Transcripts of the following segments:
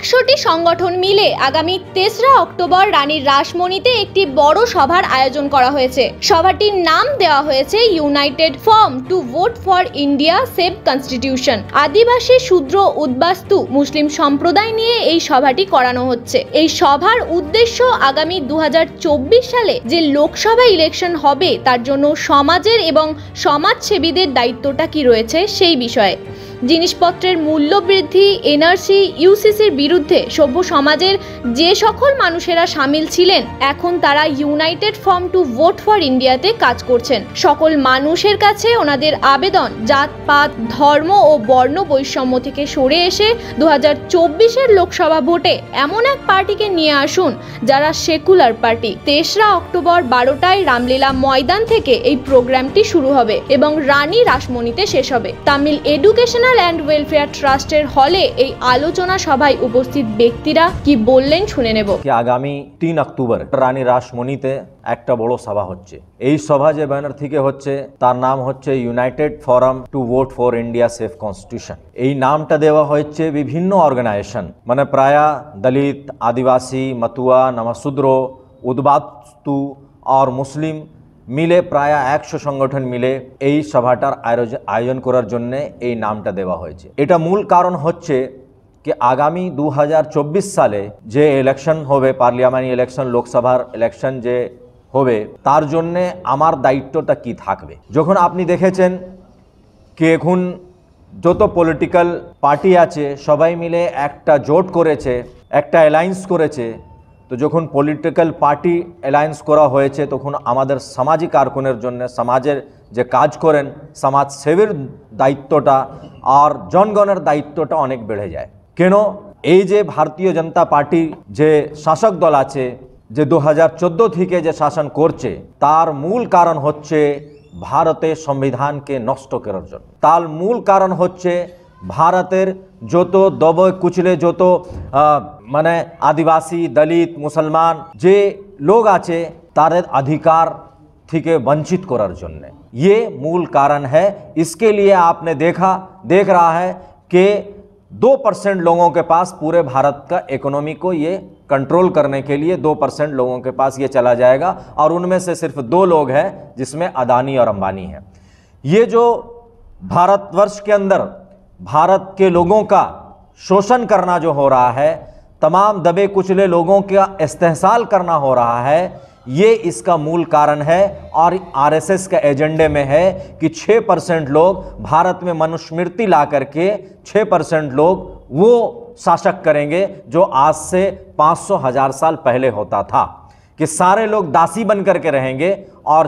100টি সংগঠন মিলে আগামী 3রা অক্টোবর রানীর রাসমণিতে একটি বড় সভার আয়োজন করা হয়েছে। সভাটির নাম দেওয়া হয়েছে United form to vote for India save constitution. আদিবাসী, শূদ্র, উদ্বাস্তু, মুসলিম সম্প্রদায় নিয়ে এই সভাটি করানো হচ্ছে। এই সভার উদ্দেশ্য আগামী 2024 সালে যে লোকসভা ইলেকশন হবে তার জন্য সমাজের এবং সমাজসেবীদের দায়িত্বটা কি রয়েছে সেই বিষয়ে। জিনিসপত্রের মূল্য বৃদ্ধি, এনআরসি, ইউসিসির বিরুদ্ধে সভ্য সমাজের যে সকল মানুষেরা সামিল ছিলেন এখন তারা United form to vote for ইন্ডিয়াতে কাজ করছেন। সকল মানুষের কাছে ওনাদের আবেদন, জাতপাত, ধর্ম ও বর্ণ বৈষম্য থেকে সরে এসে 2024-এর লোকসভা ভোটে এমন এক পার্টিকে নিয়ে আসুন যারা সেকুলার পার্টি। 3রা অক্টোবর 12টায় রামলীলা ময়দান থেকে এই প্রোগ্রামটি শুরু হবে এবং রানী রাসমণিতে শেষ হবে। তামিল এডুকেশনাল অ্যান্ড ওয়েলফেয়ার ট্রাস্টের হলে এই আলোচনা সভায় উপস্থিত ব্যক্তিরা কি বললেন শুনে নেব। আগামী 3 অক্টোবর রানী রাসমণিতে একটা বড় সভা হচ্ছে। এই সভা যে ব্যানার থেকে হচ্ছে তার নাম হচ্ছে United forum two vote for India safe constitution. এই নামটা দেওয়া হচ্ছে বিভিন্ন অর্গানাইজেশন, মানে প্রায় দলিত, আদিবাসী, মতুয়া, নমশূদ্র, উদ্বাস্তু আর মুসলিম মিলে প্রায় 100 সংগঠন মিলে এই সভাটার আয়োজন করার জন্য এই নামটা দেওয়া হয়েছে। এটা মূল কারণ হচ্ছে कि आगामी 2024 সালে যে ইলেকশন হবে, পার্লামেন্টারি ইলেকশন, লোকসভার ইলেকশন যে হবে তার জন্য আমার দায়িত্বটা কি থাকবে। যখন আপনি দেখেছেন কি এখন যত পলিটিক্যাল পার্টি আছে সবাই মিলে একটা জোট করেছে, একটা অ্যালায়েন্স করেছে, তো যখন পলিটিক্যাল পার্টি অ্যালায়েন্স করা হয়েছে তখন আমাদের সামাজিক কার্যক্রমের জন্য সমাজের যে কাজ করেন সমাজ সেবীর দায়িত্বটা আর জনগণের দায়িত্বটা অনেক বেড়ে যায়। কেন এই যে ভারতীয় জনতা পার্টি যে শাসক দল আছে যে 2014 থেকে যে শাসন করছে তার মূল কারণ হচ্ছে ভারতের সংবিধানকে নষ্ট করার জন্য। তার মূল কারণ হচ্ছে ভারতের যত দবয় কুচলে যত মানে आदिवासी, दलित, मुसलमान যে লোক আছে তাদের अधिकार থেকে वंचित करार জন্য। ये मूल कारण है। इसके लिए आपने देख रहा है कि 2% लोगों के पास पूरे भारत का इकोनॉमी को ये कंट्रोल करने के लिए 2% लोगों के पास ये चला जाएगा और उनमें से सिर्फ 2 लोग हैं जिसमें अदानी और अंबानी हैं। ये जो भारतवर्ष के अंदर भारत के लोगों का शोषण करना जो हो रहा है, तमाम दबे कुचले लोगों का इस्तेहसाल करना हो रहा है, ये इसका मूल कारण है। और आरएसएस के एजेंडे में है कि 6% लोग भारत में मनुस्मृति ला करके 6% लोग वो शासक करेंगे जो आज से 500,000 साल पहले होता था, कि सारे लोग दासी बन करके रहेंगे और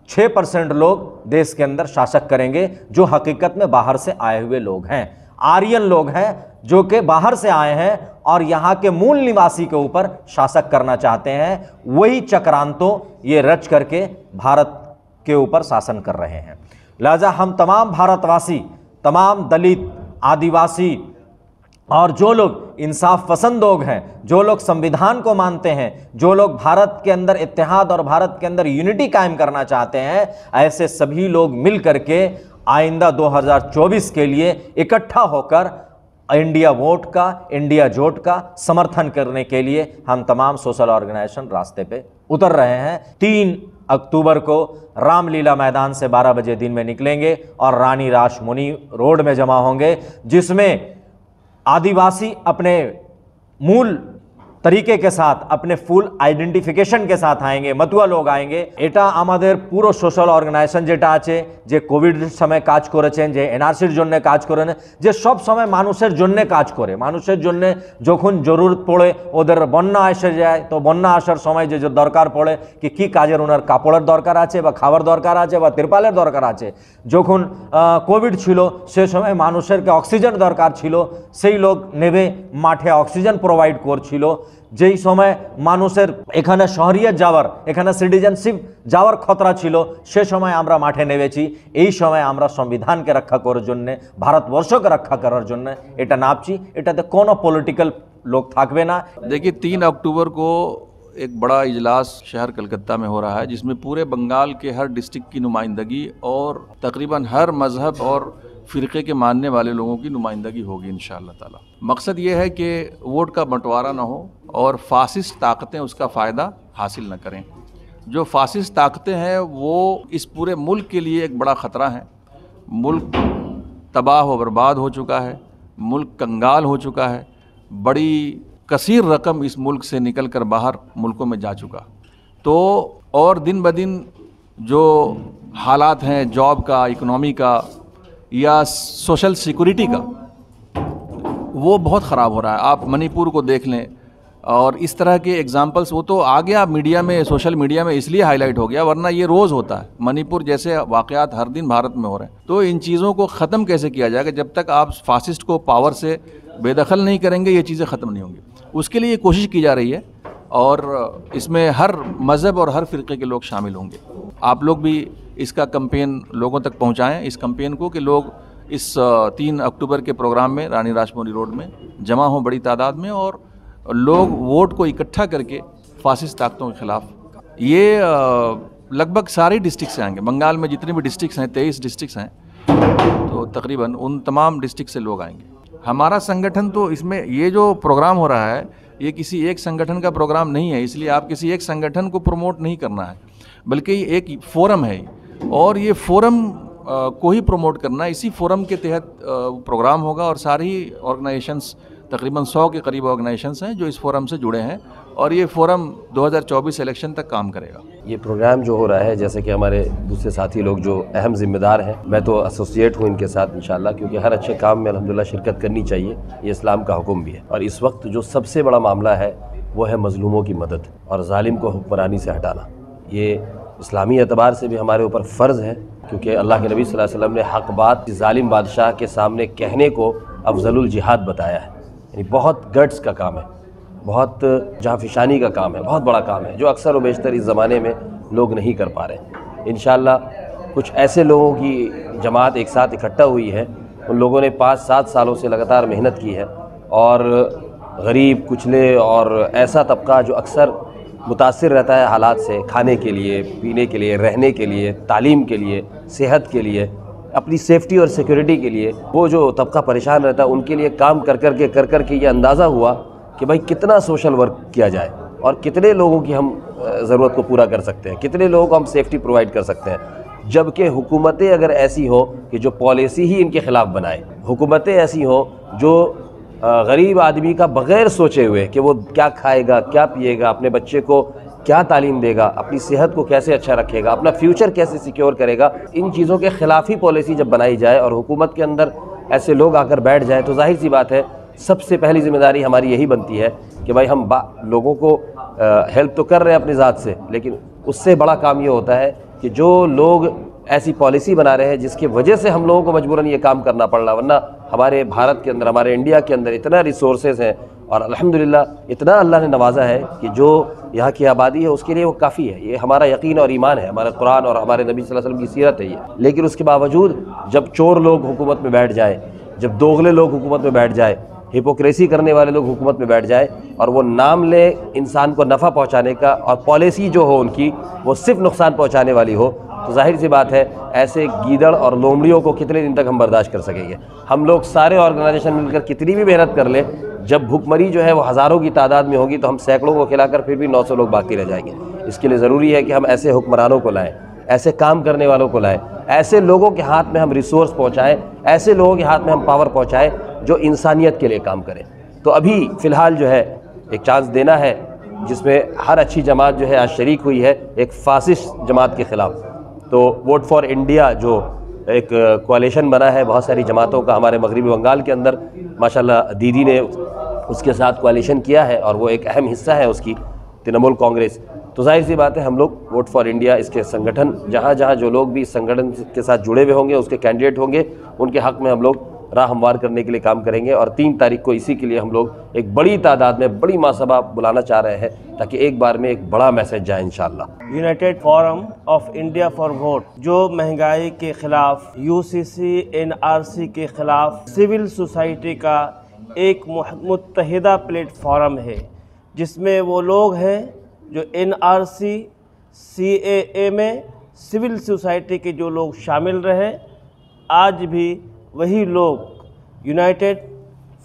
6% लोग देश के अंदर शासक करेंगे जो हकीकत में बाहर से आए हुए लोग हैं, आर्यन लोग हैं जो कि बाहर से आए हैं और यहाँ के मूल निवासी के ऊपर शासक करना चाहते हैं। वही चक्रांतों ये रच करके भारत के ऊपर शासन कर रहे हैं। लिहाजा हम तमाम भारतवासी, तमाम दलित, आदिवासी और जो लोग इंसाफ पसंद लोग हैं, जो लोग संविधान को मानते हैं, जो लोग भारत के अंदर इत्तेहाद और भारत के अंदर यूनिटी कायम करना चाहते हैं, ऐसे सभी लोग मिल करके आइंदा 2024 के लिए इकट्ठा होकर इंडिया वोट का, इंडिया जोट का समर्थन करने के लिए हम तमाम सोशल ऑर्गेनाइजेशन रास्ते पे उतर रहे हैं। 3 अक्टूबर को रामलीला मैदान से 12 बजे दिन में निकलेंगे और रानी रासमणि रोड में जमा होंगे, जिसमें आदिवासी अपने मूल तरीके के साथ, अपने फुल आइडेंटिफिकेशन के साथ आएंगे, मতুয়া लोग आएंगे। এটা আমাদের পুরো সোশ্যাল অর্গানাইজেশন যেটা আছে, যে কোভিড সময় কাজ করেছেন, যে এনআরসির জন্য কাজ করেন, যে সব সময় মানুষের জন্য কাজ করে, মানুষের জন্য যখন জরুরত পড়ে, ওদের বন্যা এসে যায়, তো বন্যা আসার সময় যে দরকার পড়ে কি কাজের ওনার কাপড়ের দরকার আছে বা খাবার দরকার আছে বা তিরপালের দরকার আছে, যখন কোভিড ছিল সে সময় মানুষেরকে অক্সিজেন দরকার ছিল, সেই লোক নেবে মাঠে অক্সিজেন প্রোভাইড করছিল। যেই সময় মানুষের এখানে শহরিয়ত যাওয়ার, এখানে সিটিজেনশিপ যাওয়ার খতরা ছিল, সে সময় আমরা মাঠে নেমেছি। এই সময় আমরা সংবিধানকে রক্ষা করার জন্য, ভারতবর্ষকে রক্ষা করার জন্য এটা নামছি। এটাতে কোনো পলিটিক্যাল লোক থাকবে না। देखिए 3 अक्टूबर को एक बड़ा इजलास शहर कलकत्ता में हो रहा है, जिसमें पूरे बंगाल के हर डिस्ट्रिक्ट की नुमाइंदगी और तकरीबन हर मजहब और फ़िरक़े के मानने वाले लोगों की नुमाइंदगी होगी इंशाअल्लाह ताला। मकसद ये है कि वोट का बंटवारा ना हो और फासिस्ट ताकतें उसका फ़ायदा हासिल न करें। जो फासिस्ट ताकतें हैं वो इस पूरे मुल्क के लिए एक बड़ा ख़तरा है। मुल्क तबाह व बर्बाद हो चुका है, मुल्क कंगाल हो चुका है, बड़ी कसीर रकम इस मुल्क से निकल कर बाहर मुल्कों में जा चुका। तो और दिन ब दिन जो हालात हैं जॉब का, इकोनॉमी का या सोशल सिक्योरिटी का, वो बहुत ख़राब हो रहा है। आप मणिपुर को देख लें और इस तरह के एग्जाम्पल्स, वो तो आ गया मीडिया में, सोशल मीडिया में इसलिए हाईलाइट हो गया, वरना ये रोज़ होता है। मणिपुर जैसे वाक़यात हर दिन भारत में हो रहे हैं। तो इन चीज़ों को ख़त्म कैसे किया जाएगा? जब तक आप फासिस्ट को पावर से बेदखल नहीं करेंगे ये चीज़ें ख़त्म नहीं होंगी। उसके लिए कोशिश की जा रही है और इसमें हर मज़हब और हर फ़िरक़े के लोग शामिल होंगे। आप लोग भी इसका कैंपेन लोगों तक पहुंचाएं, इस कैंपेन को, कि लोग इस 3 अक्टूबर के प्रोग्राम में रानी रासमोनी रोड में जमा हों बड़ी तादाद में और लोग वोट को इकट्ठा करके फासिस्ट ताकतों के ख़िलाफ़, ये लगभग सारी डिस्ट्रिक्ट से आएंगे। बंगाल में जितनी भी डिस्ट्रिक्ट्स हैं, 23 डिस्ट्रिक्ट्स हैं, तो तकरीबन उन तमाम डिस्ट्रिक्ट से लोग आएंगे। हमारा संगठन तो इसमें, ये जो प्रोग्राम हो रहा है ये किसी एक संगठन का प्रोग्राम नहीं है, इसलिए आप किसी एक संगठन को प्रमोट नहीं करना है, बल्कि एक फोरम है और ये फोरम को ही प्रमोट करना है। इसी फोरम के तहत प्रोग्राम होगा और सारी ऑर्गेनाइजेशंस, तकरीबन 100 के करीब ऑर्गेनाइजेशंस हैं जो इस फोरम से जुड़े हैं और ये फोरम 2024 इलेक्शन तक काम करेगा। ये प्रोग्राम जो हो रहा है, जैसे कि हमारे दूसरे साथी लोग जो अहम जिम्मेदार हैं, मैं तो एसोसिएट हूँ इनके साथ इंशाल्लाह, क्योंकि हर अच्छे काम में अल्हम्दुलिल्लाह शिरकत करनी चाहिए, ये इस्लाम का हुक्म भी है। और इस वक्त जो सबसे बड़ा मामला है वो है मज़लूमों की मदद और जालिम को हुक्मरानी से हटाना। ये इस्लामी एतबार से भी हमारे ऊपर फ़र्ज़ है, क्योंकि अल्लाह के नबी सल्लल्लाहु अलैहि वसल्लम ने हक़ बात जालिम बादशाह के सामने कहने को अफजलुल जिहाद बताया है। यानी बहुत गट्स का काम है, बहुत जहाँफिशानी का काम है, बहुत बड़ा काम है, जो अक्सर व बेशतर इस ज़माने में लोग नहीं कर पा रहे। इंशाअल्लाह कुछ ऐसे लोगों की जमात एक साथ इकट्ठा हुई है, उन लोगों ने 5-7 सालों से लगातार मेहनत की है और गरीब, कुचले और ऐसा तबका जो अक्सर मुतासिर रहता है हालात से, खाने के लिए, पीने के लिए, रहने के लिए, तालीम के लिए, सेहत के लिए, अपनी सेफ्टी और सिक्योरिटी के लिए, वो जो तबका परेशान रहता है, उनके लिए काम कर कर के ये अंदाज़ा हुआ कि भाई कितना सोशल वर्क किया जाए और कितने लोगों की हम ज़रूरत को पूरा कर सकते हैं, कितने लोगों को हम सेफ्टी प्रोवाइड कर सकते हैं। जबकि हुकूमतें अगर ऐसी हो कि जो पॉलिसी ही इनके ख़िलाफ़ बनाए, हुकूमतें ऐसी हो जो गरीब आदमी का बग़ैर सोचे हुए कि वो क्या खाएगा, क्या पिएगा, अपने बच्चे को क्या तालीम देगा, अपनी सेहत को कैसे अच्छा रखेगा, अपना फ्यूचर कैसे सिक्योर करेगा, इन चीज़ों के ख़िलाफ़ ही पॉलिसी जब बनाई जाए और हुकूमत के अंदर ऐसे लोग आकर बैठ जाए, तो जाहिर सी बात है सबसे पहली ज़िम्मेदारी हमारी यही बनती है कि भाई हम लोगों को हेल्प तो कर रहे हैं अपनी ज़ात से, लेकिन उससे बड़ा काम ये होता है कि जो लोग ऐसी पॉलिसी बना रहे हैं जिसकी वजह से हम लोगों को मजबूरन ये काम करना पड़ रहा, वरना हमारे भारत के अंदर, हमारे इंडिया के अंदर इतना रिसोर्सेज हैं और अल्हम्दुलिल्लाह इतना अल्लाह ने नवाजा है कि जो यहाँ की आबादी है उसके लिए वो काफ़ी है। ये हमारा यकीन और ईमान है, हमारा कुरान और हमारे नबी सल्लल्लाहु अलैहि वसल्लम की सीरत है ये। लेकिन उसके बावजूद जब चोर लोग हुकूमत में बैठ जाए, जब दोगले लोग हुकूमत में बैठ जाए, हिपोक्रेसी करने वाले लोग हुकूमत में बैठ जाए और वो नाम ले इंसान को नफ़ा पहुँचाने का और पॉलिसी जो हो उनकी वो सिर्फ नुकसान पहुँचाने वाली हो, तो जाहिर सी बात है ऐसे गीदड़ और लोमड़ियों को कितने दिन तक हम बर्दाश्त कर सकेंगे। हम लोग सारे ऑर्गेनाइजेशन मिलकर कितनी भी मेहनत कर ले, जब भुखमरी जो है वो हज़ारों की तादाद में होगी तो हम सैकड़ों को खिलाकर फिर भी 900 लोग बाकी रह जाएंगे। इसके लिए ज़रूरी है कि हम ऐसे हुक्मरानों को लाएँ, ऐसे काम करने वालों को लाएँ, ऐसे लोगों के हाथ में हम रिसोर्स पहुँचाएँ, ऐसे लोगों के हाथ में हम पावर पहुँचाएँ जो इंसानियत के लिए काम करें। तो अभी फ़िलहाल जो है एक चांस देना है जिसमें हर अच्छी जमात जो है आज शरीक हुई है एक फासिस्ट जमात के ख़िलाफ़। तो वोट फॉर इंडिया जो एक कोalition बना है बहुत सारी जमातों का हमारे मगरबी बंगाल के अंदर, माशाल्लाह दीदी ने उसके साथ कोalition किया है और वो एक अहम हिस्सा है उसकी, तृणमूल कांग्रेस। तो जाहिर सी बात है हम लोग वोट फॉर इंडिया इसके संगठन, जहाँ जहाँ जो लोग भी इस संगठन के साथ जुड़े हुए होंगे, उसके कैंडिडेट होंगे, उनके हक़ में हम लोग राह हमवार करने के लिए काम करेंगे। और 3 तारीख को इसी के लिए हम लोग एक बड़ी तादाद में बड़ी महासभा बुलाना चाह रहे हैं ताकि एक बार में एक बड़ा मैसेज जाए इंशाअल्लाह। United forum of India for vote जो महंगाई के खिलाफ, यूसीसी एनआरसी के खिलाफ सिविल सोसाइटी का एक मुत्तहिदा प्लेटफॉर्म है, जिसमें वो लोग हैं जो एनआरसी सीएए में सिविल सोसाइटी के जो लोग शामिल रहे, आज भी वही लोग United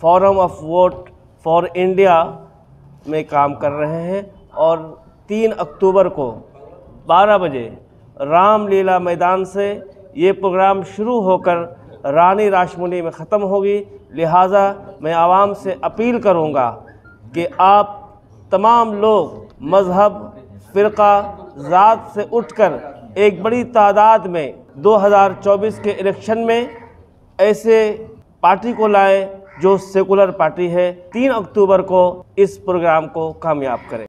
forum of vote for India में काम कर रहे हैं और 3 अक्टूबर को 12 बजे रामलीला मैदान से ये प्रोग्राम शुरू होकर रानी रासमणी में ख़त्म होगी। लिहाजा मैं आवाम से अपील करूँगा कि आप तमाम लोग मज़हब, फ़िरका, ज़ात से उठकर एक बड़ी तादाद में 2024 के इलेक्शन में ऐसे पार्टी को लाएं जो सेकुलर पार्टी है। 3 अक्टूबर को इस प्रोग्राम को कामयाब करें।